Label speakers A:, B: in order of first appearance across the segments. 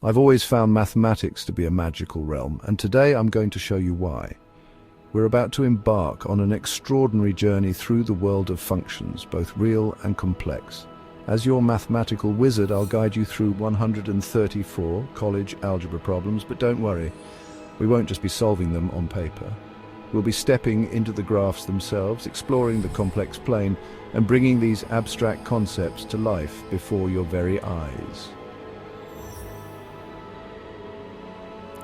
A: I've always found mathematics to be a magical realm, and today I'm going to show you why. We're about to embark on an extraordinary journey through the world of functions, both real and complex. As your mathematical wizard, I'll guide you through 134 college algebra problems, but don't worry, we won't just be solving them on paper. We'll be stepping into the graphs themselves, exploring the complex plane, and bringing these abstract concepts to life before your very eyes.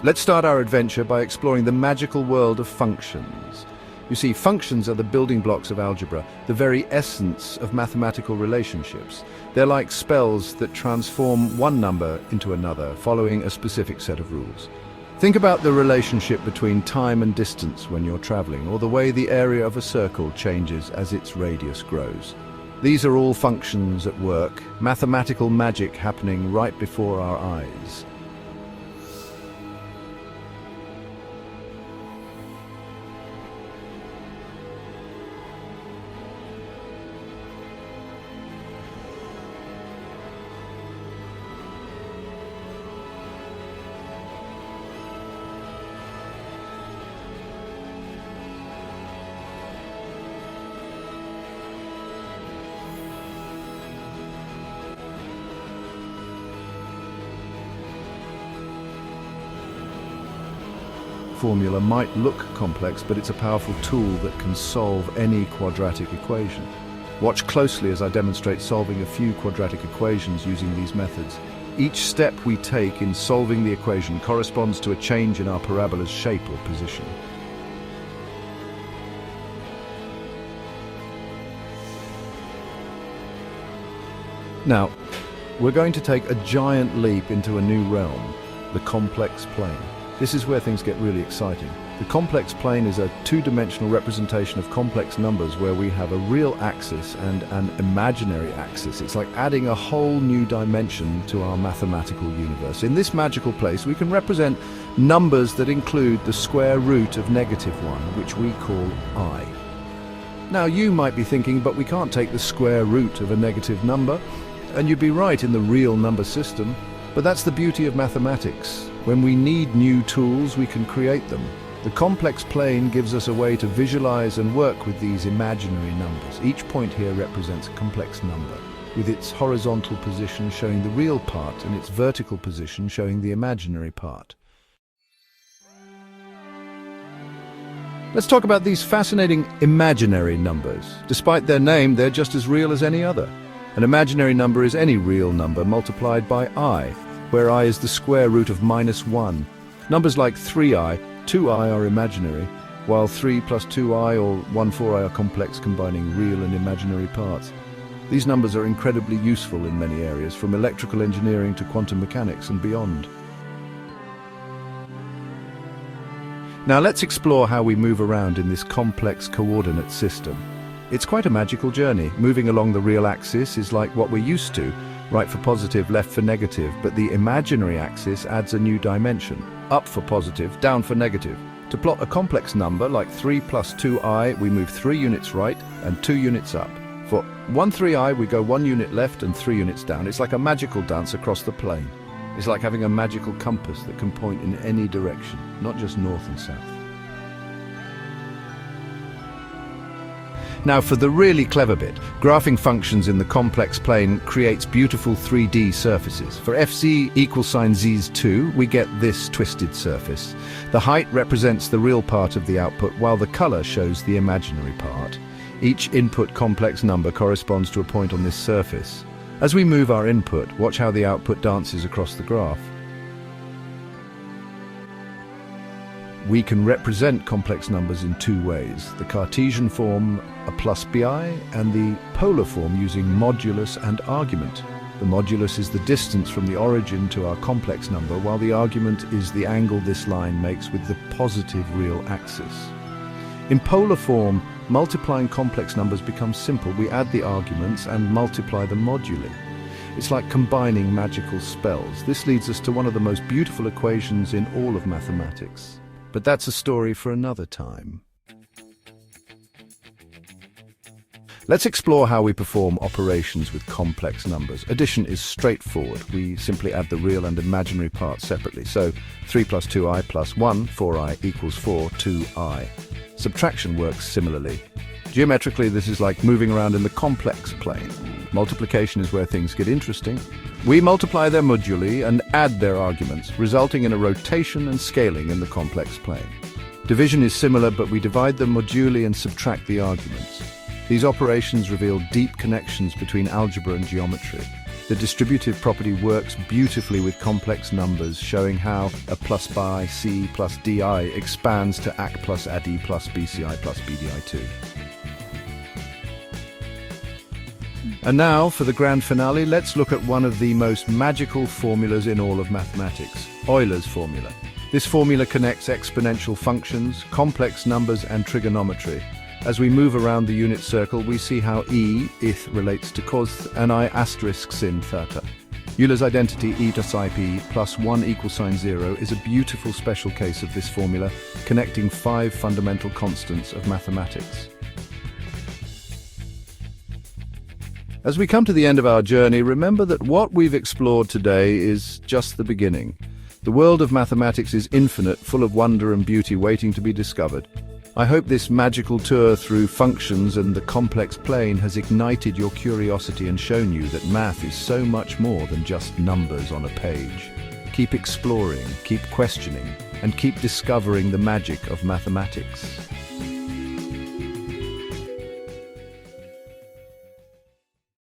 A: Let's start our adventure by exploring the magical world of functions. You see, functions are the building blocks of algebra, the very essence of mathematical relationships. They're like spells that transform one number into another, following a specific set of rules. Think about the relationship between time and distance when you're traveling, or the way the area of a circle changes as its radius grows. These are all functions at work, mathematical magic happening right before our eyes. Formula might look complex, but it's a powerful tool that can solve any quadratic equation. Watch closely as I demonstrate solving a few quadratic equations using these methods. Each step we take in solving the equation corresponds to a change in our parabola's shape or position. Now, we're going to take a giant leap into a new realm, the complex plane. This is where things get really exciting. The complex plane is a two-dimensional representation of complex numbers where we have a real axis and an imaginary axis. It's like adding a whole new dimension to our mathematical universe. In this magical place, we can represent numbers that include the square root of -1, which we call I. Now, you might be thinking, but we can't take the square root of a negative number. And you'd be right in the real number system. But that's the beauty of mathematics. When we need new tools, we can create them. The complex plane gives us a way to visualize and work with these imaginary numbers. Each point here represents a complex number, with its horizontal position showing the real part and its vertical position showing the imaginary part. Let's talk about these fascinating imaginary numbers. Despite their name, they're just as real as any other. An imaginary number is any real number multiplied by I, where I is the square root of -1. Numbers like 3i, 2i are imaginary, while 3 plus 2i or 1,4i are complex, combining real and imaginary parts. These numbers are incredibly useful in many areas, from electrical engineering to quantum mechanics and beyond. Now let's explore how we move around in this complex coordinate system. It's quite a magical journey. Moving along the real axis is like what we're used to, right for positive, left for negative, but the imaginary axis adds a new dimension. Up for positive, down for negative. To plot a complex number like 3 plus 2i, we move 3 units right and 2 units up. For 13i, we go 1 unit left and 3 units down. It's like a magical dance across the plane. It's like having a magical compass that can point in any direction, not just north and south. Now for the really clever bit, graphing functions in the complex plane creates beautiful 3D surfaces. For fz equals sine z's 2, we get this twisted surface. The height represents the real part of the output, while the color shows the imaginary part. Each input complex number corresponds to a point on this surface. As we move our input, watch how the output dances across the graph. We can represent complex numbers in two ways: the Cartesian form, a plus bi, and the polar form using modulus and argument. The modulus is the distance from the origin to our complex number, while the argument is the angle this line makes with the positive real axis. In polar form, multiplying complex numbers becomes simple. We add the arguments and multiply the moduli. It's like combining magical spells. This leads us to one of the most beautiful equations in all of mathematics. But that's a story for another time. Let's explore how we perform operations with complex numbers. Addition is straightforward. We simply add the real and imaginary parts separately. So 3 plus 2i plus 1, 4i equals 4, 2i. Subtraction works similarly. Geometrically, this is like moving around in the complex plane. Multiplication is where things get interesting. We multiply their moduli and add their arguments, resulting in a rotation and scaling in the complex plane. Division is similar, but we divide the moduli and subtract the arguments. These operations reveal deep connections between algebra and geometry. The distributive property works beautifully with complex numbers, showing how a plus bi c plus di expands to ac plus ad plus bci plus bdi2. And now, for the grand finale, let's look at one of the most magical formulas in all of mathematics, Euler's formula. This formula connects exponential functions, complex numbers, and trigonometry. As we move around the unit circle, we see how ith relates to cos and I asterisk sin theta. Euler's identity e to psi p plus 1 equals sine 0 is a beautiful special case of this formula, connecting 5 fundamental constants of mathematics. As we come to the end of our journey, remember that what we've explored today is just the beginning. The world of mathematics is infinite, full of wonder and beauty waiting to be discovered. I hope this magical tour through functions and the complex plane has ignited your curiosity and shown you that math is so much more than just numbers on a page. Keep exploring, keep questioning, and keep discovering the magic of mathematics.